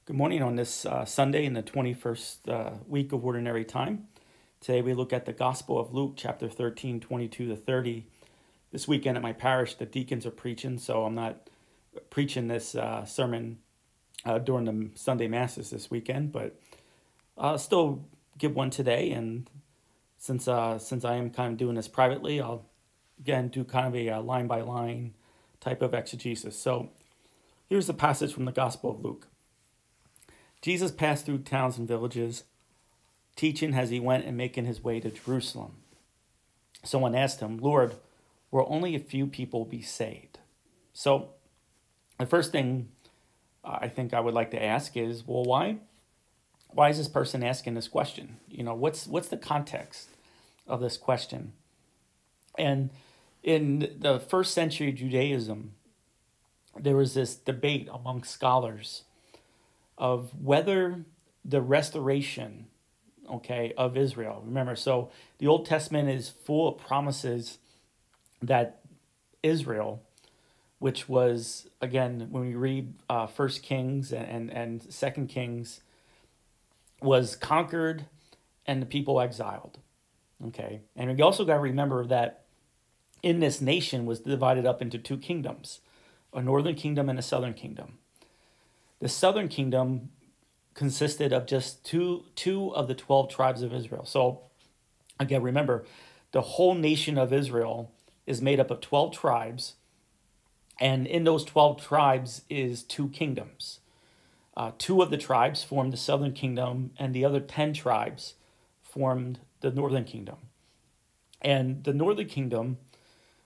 Good morning on this Sunday in the 21st week of Ordinary Time. Today we look at the Gospel of Luke, chapter 13, 22 to 30. This weekend at my parish, the deacons are preaching, so I'm not preaching this sermon during the Sunday Masses this weekend, but I'll still give one today. And since I am kind of doing this privately, I'll again do kind of a line-by-line type of exegesis. So here's the passage from the Gospel of Luke. Jesus passed through towns and villages, teaching as he went and making his way to Jerusalem. Someone asked him, "Lord, will only a few people be saved?" So the first thing I think I would like to ask is, well, why is this person asking this question? What's the context of this question? And in the first century Judaism, there was this debate among scholars of whether the restoration, of Israel. Remember, so the Old Testament is full of promises that Israel, which was, again, when we read First Kings and Second Kings, was conquered and the people exiled. And we also got to remember that in this nation was divided up into two kingdoms, a northern kingdom and a southern kingdom. The southern kingdom consisted of just two of the 12 tribes of Israel. So, again, remember, the whole nation of Israel is made up of 12 tribes, and in those 12 tribes is two kingdoms. Two of the tribes formed the southern kingdom, and the other 10 tribes formed the northern kingdom. And the northern kingdom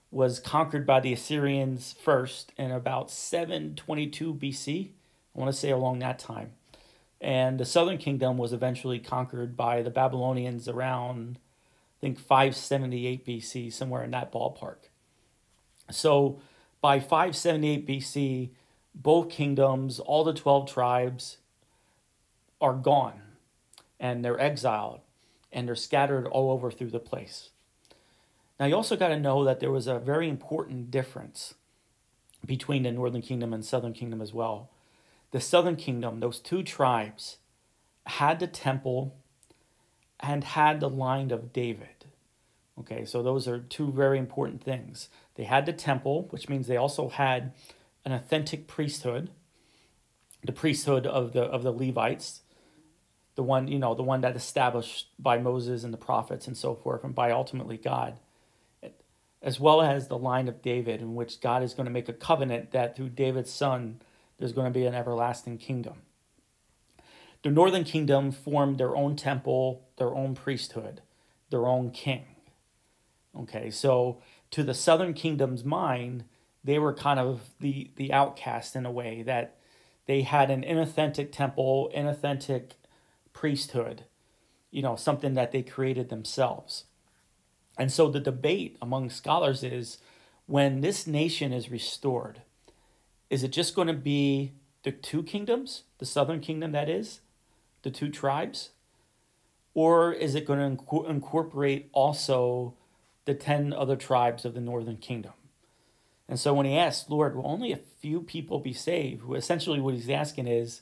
was conquered by the Assyrians first in about 722 BC. I want to say along that time. And the southern kingdom was eventually conquered by the Babylonians around, I think, 578 BC, somewhere in that ballpark. So by 578 BC, both kingdoms, all the 12 tribes, are gone. And they're exiled. And they're scattered all over through the place. Now, you also got to know that there was a very important difference between the northern kingdom and southern kingdom as well. The southern kingdom, those two tribes, had the temple and had the line of David. So those are two very important things. They had the temple, which means they also had an authentic priesthood, the priesthood of the Levites, the one that established by Moses and the prophets and so forth, and by ultimately God, as well as the line of David, in which God is going to make a covenant that through David's son, there's going to be an everlasting kingdom. The northern kingdom formed their own temple, their own priesthood, their own king. So to the southern kingdom's mind, they were kind of the outcast in a way, that they had an inauthentic temple, inauthentic priesthood, something that they created themselves. And so the debate among scholars is, when this nation is restored, is it just going to be the two kingdoms, the southern kingdom that is, the two tribes? Or is it going to incorporate also the 10 other tribes of the northern kingdom? And so when he asks, "Lord, will only a few people be saved?" essentially what he's asking is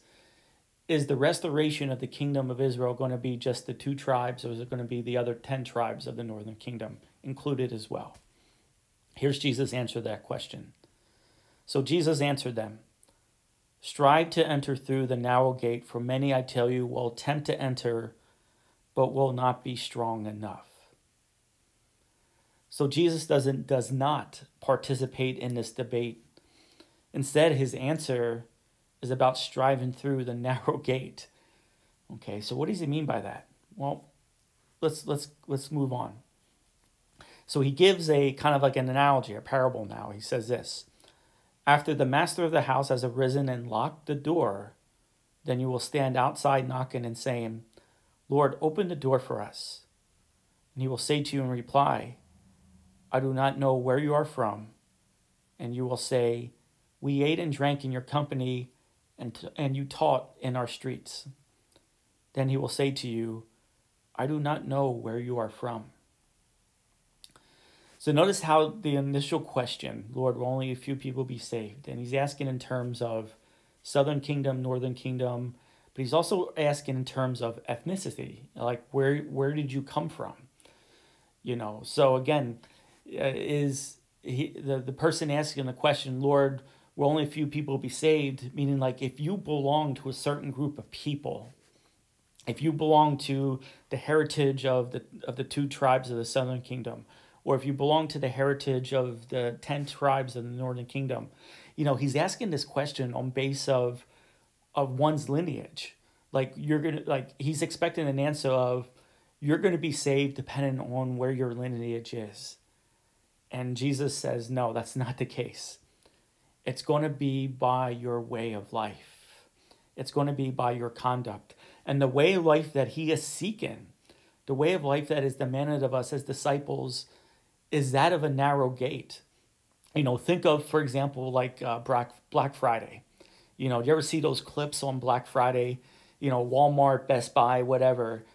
the restoration of the kingdom of Israel going to be just the two tribes, or is it going to be the other 10 tribes of the northern kingdom included as well? Here's Jesus' answer to that question. So Jesus answered them, "Strive to enter through the narrow gate, for many, I tell you, will attempt to enter, but will not be strong enough." So Jesus does not participate in this debate. Instead, his answer is about striving through the narrow gate. So what does he mean by that? Well, let's move on. So he gives a kind of like an analogy, a parable now. He says this: "After the master of the house has arisen and locked the door, then you will stand outside knocking and saying, 'Lord, open the door for us.' And he will say to you in reply, 'I do not know where you are from.' And you will say, 'We ate and drank in your company, and you taught in our streets.' Then he will say to you, 'I do not know where you are from.'" So notice how the initial question, "Lord, will only a few people be saved?" And he's asking in terms of southern kingdom, northern kingdom. but he's also asking in terms of ethnicity, like where did you come from? So again, is the person asking the question, Lord, will only a few people be saved? Meaning, like, if you belong to a certain group of people, if you belong to the heritage of the 2 tribes of the southern kingdom, or if you belong to the heritage of the 10 tribes of the northern kingdom, he's asking this question on base of one's lineage. Like, he's expecting an answer of, you're gonna be saved depending on where your lineage is. And Jesus says, no, that's not the case. It's going to be by your way of life. It's going to be by your conduct. And the way of life that he is seeking, the way of life that is demanded of us as disciples, is that of a narrow gate. Think of, for example, like Black Friday. Do you ever see those clips on Black Friday? Walmart, Best Buy, whatever,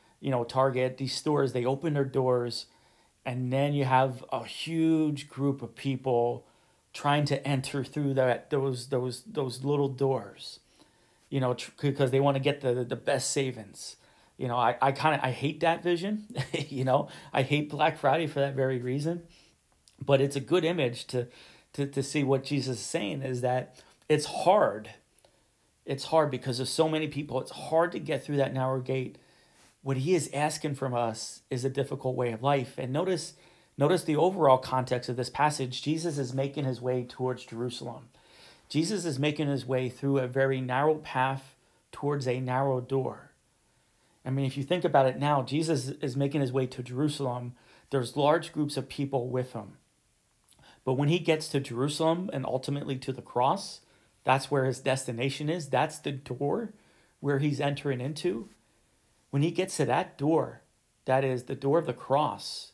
Target, these stores, they open their doors, and then you have a huge group of people trying to enter through those little doors, because they want to get the best savings. I hate that vision. I hate Black Friday for that very reason. But it's a good image to see what Jesus is saying, is that it's hard. It's hard because there's so many people. It's hard to get through that narrow gate. What he is asking from us is a difficult way of life. And notice the overall context of this passage. Jesus is making his way towards Jerusalem. Jesus is making his way through a very narrow path towards a narrow door. I mean, if you think about it now, Jesus is making his way to Jerusalem. There's large groups of people with him. But when he gets to Jerusalem and ultimately to the cross, that's where his destination is. That's the door where he's entering into. When he gets to that door, that is the door of the cross,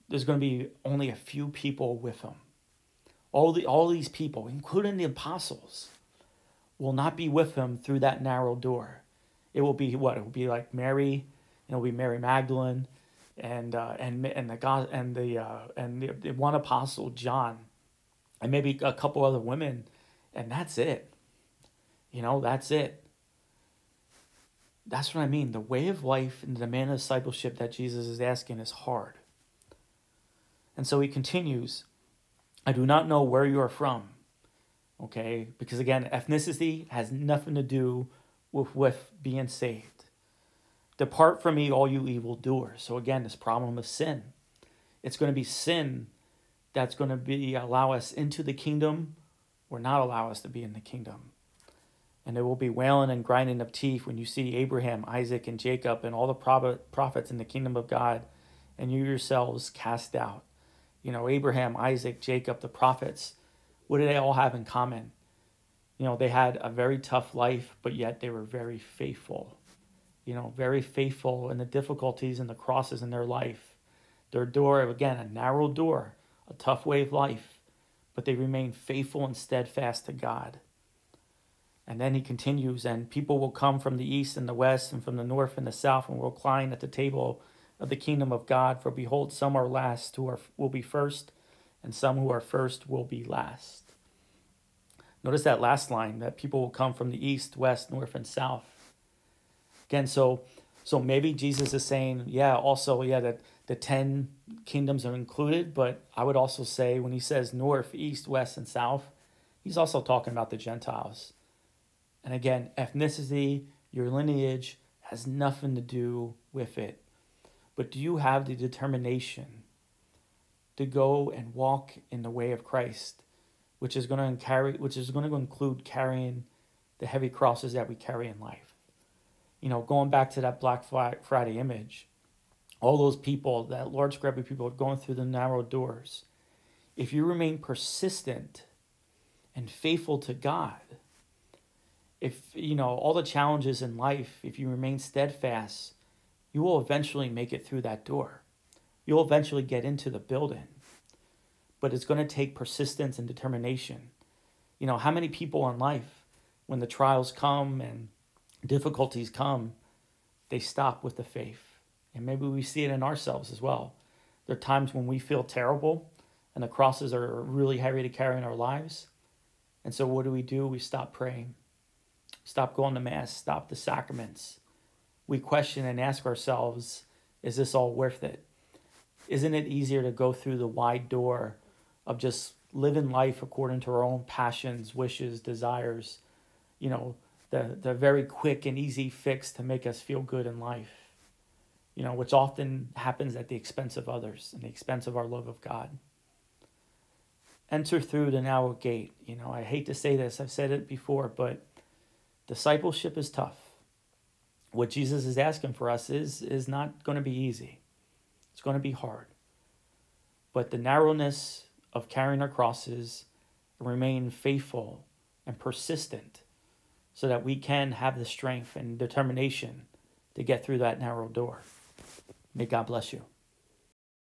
there's going to be only a few people with him. All these people, including the apostles, will not be with him through that narrow door. It will be what? It will be like Mary, and it will be Mary Magdalene, and the one apostle John, and maybe a couple other women, and that's it. That's it. That's what I mean. The way of life and the demand of discipleship that Jesus is asking is hard. And so he continues, I do not know where you are from. Okay? Because again, ethnicity has nothing to do with being saved. Depart from me, all you evildoers. So again, this problem of sin. It's going to be sin that's going to allow us into the kingdom or not allow us to be in the kingdom. And there will be wailing and grinding of teeth when you see Abraham, Isaac, and Jacob and all the prophets in the kingdom of God, and you yourselves cast out. Abraham, Isaac, Jacob, the prophets, what do they all have in common? They had a very tough life, but yet they were very faithful. Very faithful in the difficulties and the crosses in their life. Their door, again, a narrow door, a tough way of life, but they remain faithful and steadfast to God. And then he continues, and people will come from the east and the west and from the north and the south and will recline at the table of the kingdom of God. For behold, some are last who will be first, and some who are first will be last. Notice that last line, that people will come from the east, west, north, and south. Again, so maybe Jesus is saying, that the 10 kingdoms are included, but I would also say when he says north, east, west, and south, he's also talking about the Gentiles. And again, ethnicity, your lineage, has nothing to do with it. But do you have the determination to go and walk in the way of Christ, which is going to include carrying the heavy crosses that we carry in life? Going back to that Black Friday image, all those people, that large group of people going through the narrow doors, if you remain persistent and faithful to God, if, all the challenges in life, if you remain steadfast, you will eventually make it through that door. You'll eventually get into the building. But it's going to take persistence and determination. How many people in life, when the trials come and difficulties come, they stop with the faith? And maybe we see it in ourselves as well. There are times when we feel terrible and the crosses are really heavy to carry in our lives. And so what do? We stop praying. stop going to Mass, stop the sacraments. We question and ask ourselves, is this all worth it? Isn't it easier to go through the wide door of just living life according to our own passions, wishes, desires, the very quick and easy fix to make us feel good in life, which often happens at the expense of others and the expense of our love of God. Enter through the narrow gate. I hate to say this, I've said it before, but discipleship is tough. What Jesus is asking for us is not going to be easy. It's going to be hard. But the narrowness of carrying our crosses, remain faithful and persistent so that we can have the strength and determination to get through that narrow door. May God bless you.